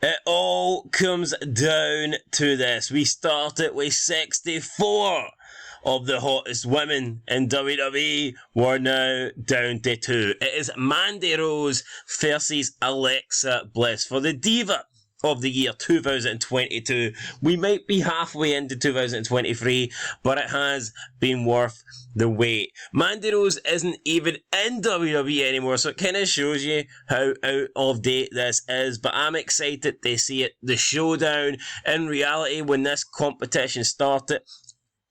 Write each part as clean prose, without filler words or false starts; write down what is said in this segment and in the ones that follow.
It all comes down to this. We started with 64 of the hottest women in WWE. We're now down to 2. It is Mandy Rose versus Alexa Bliss for the Diva of the year 2022. We might be halfway into 2023, but it has been worth the wait. Mandy Rose isn't even in WWE anymore, so it kind of shows you how out of date this is, but I'm excited to see it. The showdown, in reality, when this competition started,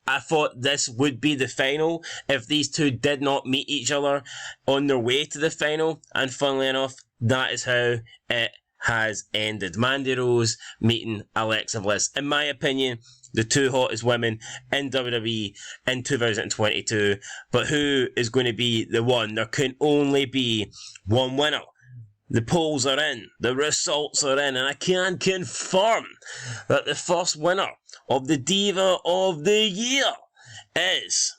I thought this would be the final if these two did not meet each other on their way to the final, and funnily enough, that is how it has ended. Mandy Rose meeting Alexa Bliss. In my opinion, the two hottest women in WWE in 2022. But who is going to be the one? There can only be one winner. The polls are in. The results are in. And I can confirm that the first winner of the Diva of the Year is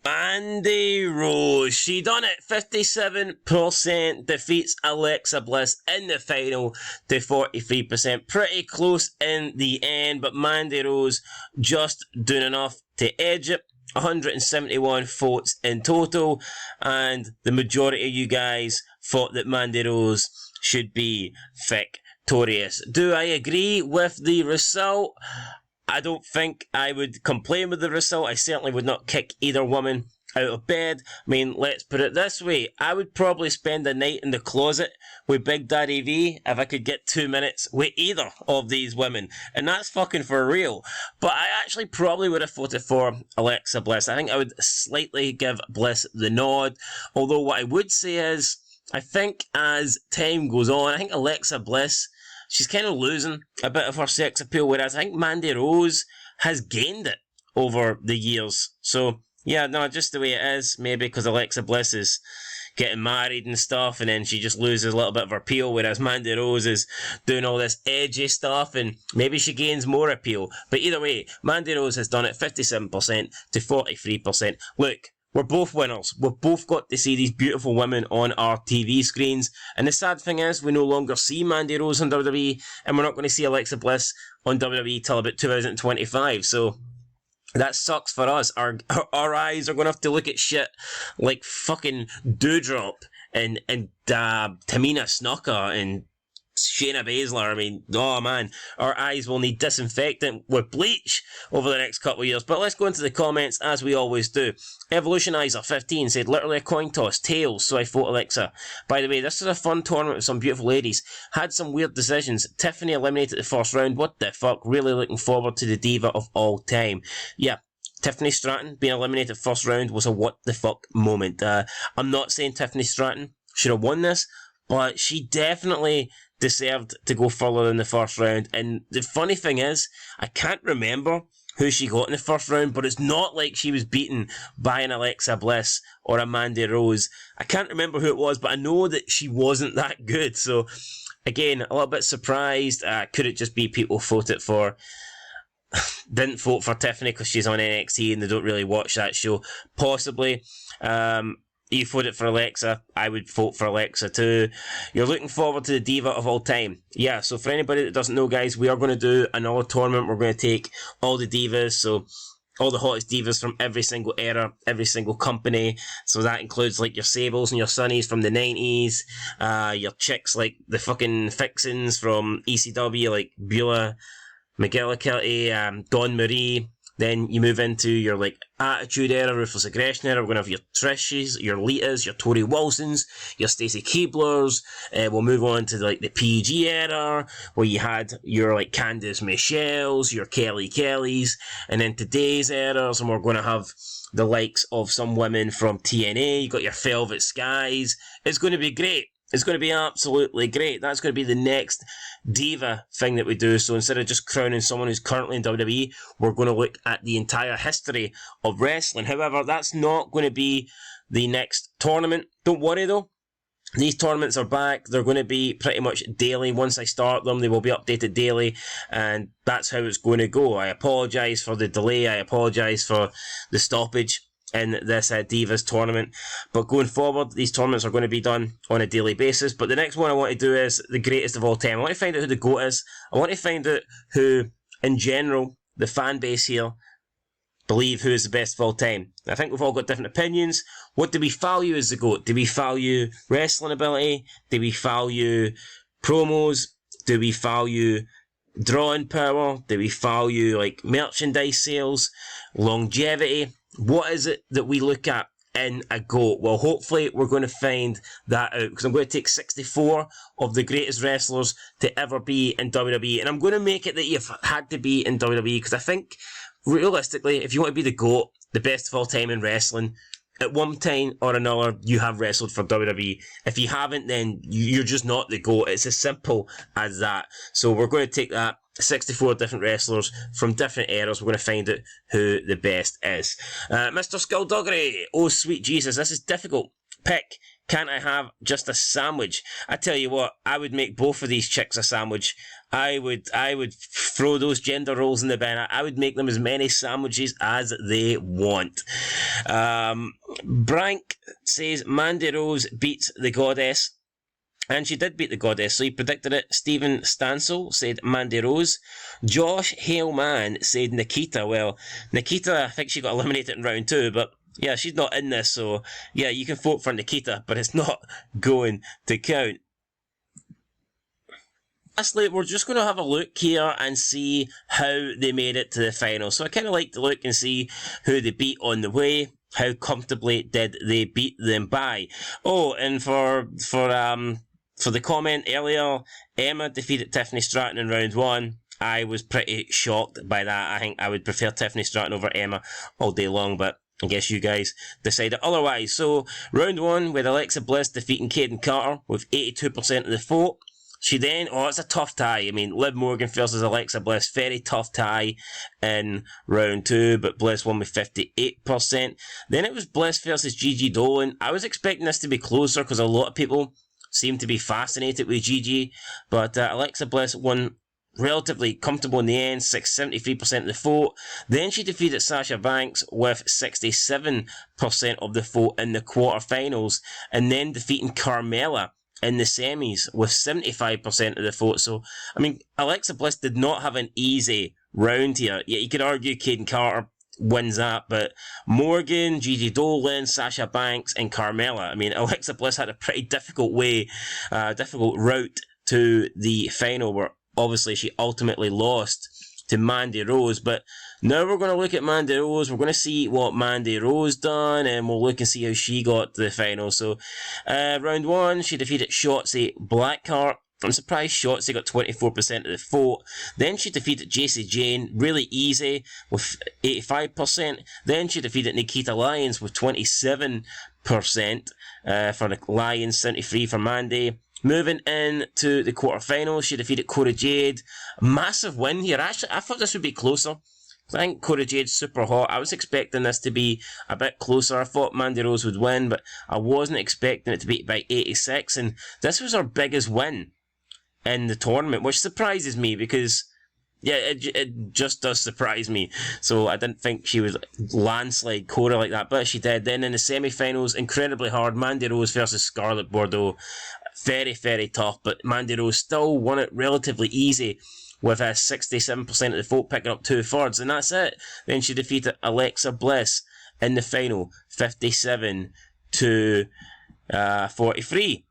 Mandy Rose. She done it. 57% defeats Alexa Bliss in the final to 43%. Pretty close in the end, but Mandy Rose just doing enough to edge it. 171 votes in total, and the majority of you guys thought that Mandy Rose should be victorious. Do I agree with the result? I don't think I would complain with the result. I certainly would not kick either woman out of bed. I mean, let's put it this way. I would probably spend a night in the closet with Big Daddy V if I could get 2 minutes with either of these women. And that's fucking for real. But I actually probably would have voted for Alexa Bliss. I think I would slightly give Bliss the nod. Although what I would say is, I think as time goes on, I think Alexa Bliss, she's kind of losing a bit of her sex appeal, whereas I think Mandy Rose has gained it over the years. So, yeah, no, just the way it is. Maybe because Alexa Bliss is getting married and stuff, and then she just loses a little bit of her appeal, whereas Mandy Rose is doing all this edgy stuff, and maybe she gains more appeal. But either way, Mandy Rose has done it 57% to 43%. Look, we're both winners. We've both got to see these beautiful women on our TV screens. And the sad thing is, we no longer see Mandy Rose on WWE, and we're not going to see Alexa Bliss on WWE till about 2025. So that sucks for us. Our eyes are going to have to look at shit like fucking Doudrop and Tamina Snuka and Shayna Baszler. I mean, oh man, our eyes will need disinfectant with bleach over the next couple of years. But let's go into the comments as we always do. Evolutionizer15 said, literally a coin toss, tails, so I vote Alexa. By the way, this is a fun tournament with some beautiful ladies. Had some weird decisions. Tiffany eliminated the first round. What the fuck? Really looking forward to the Diva of all time. Yeah. Tiffany Stratton being eliminated first round was a what the fuck moment. I'm not saying Tiffany Stratton should have won this, but she definitely deserved to go further in the first round. And the funny thing is, I can't remember who she got in the first round, but it's not like she was beaten by an Alexa Bliss or a Mandy Rose. I can't remember who it was, but I know that she wasn't that good. So, again, a little bit surprised. Could it just be people voted for... didn't vote for Tiffany because she's on NXT and they don't really watch that show? Possibly. You voted for Alexa. I would vote for Alexa too. You're looking forward to the Diva of all time. Yeah, so for anybody that doesn't know, guys, we are going to do another tournament. We're going to take all the divas, so all the hottest divas from every single era, every single company. So that includes like your Sables and your Sunnies from the 90s, your chicks like the fucking Fixins from ECW, like Beulah McGillicuddy, Dawn Marie. Then you move into your like Attitude Era, Ruthless Aggression Era. We're going to have your Trish's, your Litas, your Tori Wilsons, your Stacey Keeblers. We'll move on to like the PG Era, where you had your like Candice Michelle's, your Kelly Kellys, and then today's eras, and we're going to have the likes of some women from TNA. You got your Velvet Skies. It's going to be great. It's going to be absolutely great. That's going to be the next Diva thing that we do. So instead of just crowning someone who's currently in WWE, we're going to look at the entire history of wrestling. However, that's not going to be the next tournament. Don't worry though. These tournaments are back. They're going to be pretty much daily. Once I start them, they will be updated daily. And that's how it's going to go. I apologise for the delay. I apologise for the stoppage. in this Divas tournament. But going forward, these tournaments are going to be done on a daily basis. But the next one I want to do is the greatest of all time. I want to find out who the GOAT is. I want to find out who, in general, the fan base here believe who is the best of all time. I think we've all got different opinions. What do we value as the GOAT? Do we value wrestling ability? Do we value promos? Do we value drawing power? Do we value like merchandise sales? Longevity? What is it that we look at in a GOAT? Well, hopefully we're going to find that out, because I'm going to take 64 of the greatest wrestlers to ever be in WWE, and I'm going to make it that you've had to be in WWE, because I think realistically, if you want to be the GOAT, the best of all time in wrestling, at one time or another, you have wrestled for WWE. If you haven't, then you're just not the GOAT. It's as simple as that. So we're going to take that 64 different wrestlers from different eras. We're going to find out who the best is. Mr. Skullduggery, oh sweet Jesus, this is difficult. Pick. Can't I have just a sandwich? I tell you what, I would make both of these chicks a sandwich. I would throw those gender roles in the bin. I would make them as many sandwiches as they want. Brank says Mandy Rose beats the Goddess. And she did beat the Goddess, so he predicted it. Stephen Stansel said Mandy Rose. Josh Haleman said Nikita. Well, Nikita, I think she got eliminated in round 2, but yeah, she's not in this, so yeah, you can vote for Nikita, but it's not going to count. Lastly, we're just going to have a look here and see how they made it to the final. So I kind of like to look and see who they beat on the way. How comfortably did they beat them by? Oh, and for the comment earlier, Emma defeated Tiffany Stratton in round 1. I was pretty shocked by that. I think I would prefer Tiffany Stratton over Emma all day long, but I guess you guys decided otherwise. So, round 1 with Alexa Bliss defeating Kaden Carter with 82% of the vote. She then, it's a tough tie. I mean, Liv Morgan versus Alexa Bliss, very tough tie in round 2, but Bliss won with 58%. Then it was Bliss versus Gigi Dolan. I was expecting this to be closer because a lot of people seem to be fascinated with Gigi, but Alexa Bliss won relatively comfortable in the end, 73% of the vote. Then she defeated Sasha Banks with 67% of the vote in the quarterfinals, and then defeating Carmella in the semis with 75% of the vote. So, I mean, Alexa Bliss did not have an easy round here. Yeah, you could argue Kaden Carter wins that, but Morgan, Gigi Dolan, Sasha Banks, and Carmella. I mean, Alexa Bliss had a pretty difficult route to the final, where obviously she ultimately lost to Mandy Rose. But now we're going to look at Mandy Rose. We're going to see what Mandy Rose done, and we'll look and see how she got to the final. So, round 1, she defeated Shotzi Blackheart. I'm surprised Shotzi got 24% of the vote. Then she defeated Jacy Jane, really easy, with 85%. Then she defeated Nikita Lyons with 27% for the Lyons, 73% for Mandy. Moving into the quarterfinals, she defeated Cora Jade. Massive win here. Actually, I thought this would be closer. I think Cora Jade's super hot. I was expecting this to be a bit closer. I thought Mandy Rose would win, but I wasn't expecting it to be by 86. And this was her biggest win in the tournament, which surprises me because, yeah, it just does surprise me. So I didn't think she would landslide Cora like that, but she did. Then in the semi-finals, incredibly hard, Mandy Rose versus Scarlett Bordeaux. Very, very tough, but Mandy Rose still won it relatively easy with 67% of the vote, picking up 2/3, and that's it. Then she defeated Alexa Bliss in the final, 57 to 43.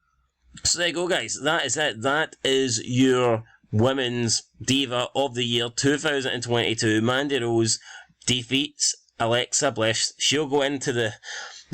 So there you go, guys. That is it. That is your Women's Diva of the Year 2022. Mandy Rose defeats Alexa Bliss. She'll go into the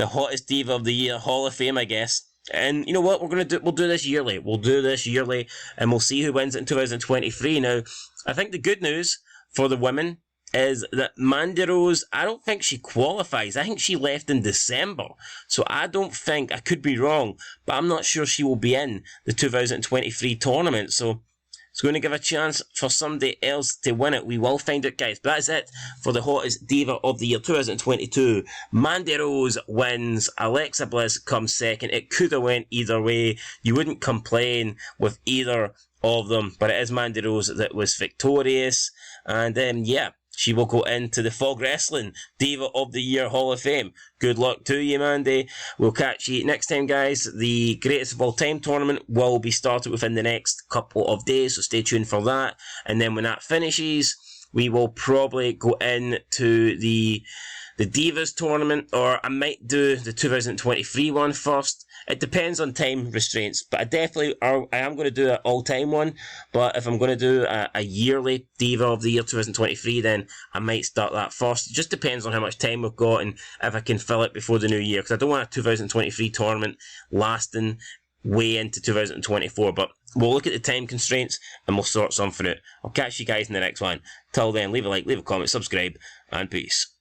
hottest Diva of the Year Hall of Fame, I guess. And you know what? We'll do this yearly. We'll do this yearly, and we'll see who wins it in 2023. Now, I think the good news for the women is that Mandy Rose, I don't think she qualifies. I think she left in December. So I don't think, I could be wrong, but I'm not sure she will be in the 2023 tournament. So it's going to give a chance for somebody else to win it. We will find out, guys. But that's it for the hottest Diva of the Year 2022. Mandy Rose wins. Alexa Bliss comes second. It could have went either way. You wouldn't complain with either of them. But it is Mandy Rose that was victorious. And yeah, she will go into the Fog Wrestling Diva of the Year Hall of Fame. Good luck to you, Mandy. We'll catch you next time, guys. The Greatest of All Time tournament will be started within the next couple of days, so stay tuned for that. And then when that finishes, we will probably go into the Divas tournament, or I might do the 2023 one first. It depends on time restraints, but I am going to do an all-time one. But if I'm going to do a yearly Diva of the Year 2023, then I might start that first. It just depends on how much time we've got and if I can fill it before the new year, because I don't want a 2023 tournament lasting way into 2024. But we'll look at the time constraints and we'll sort something out. I'll catch you guys in the next one. Till then, leave a like, leave a comment, subscribe, and peace.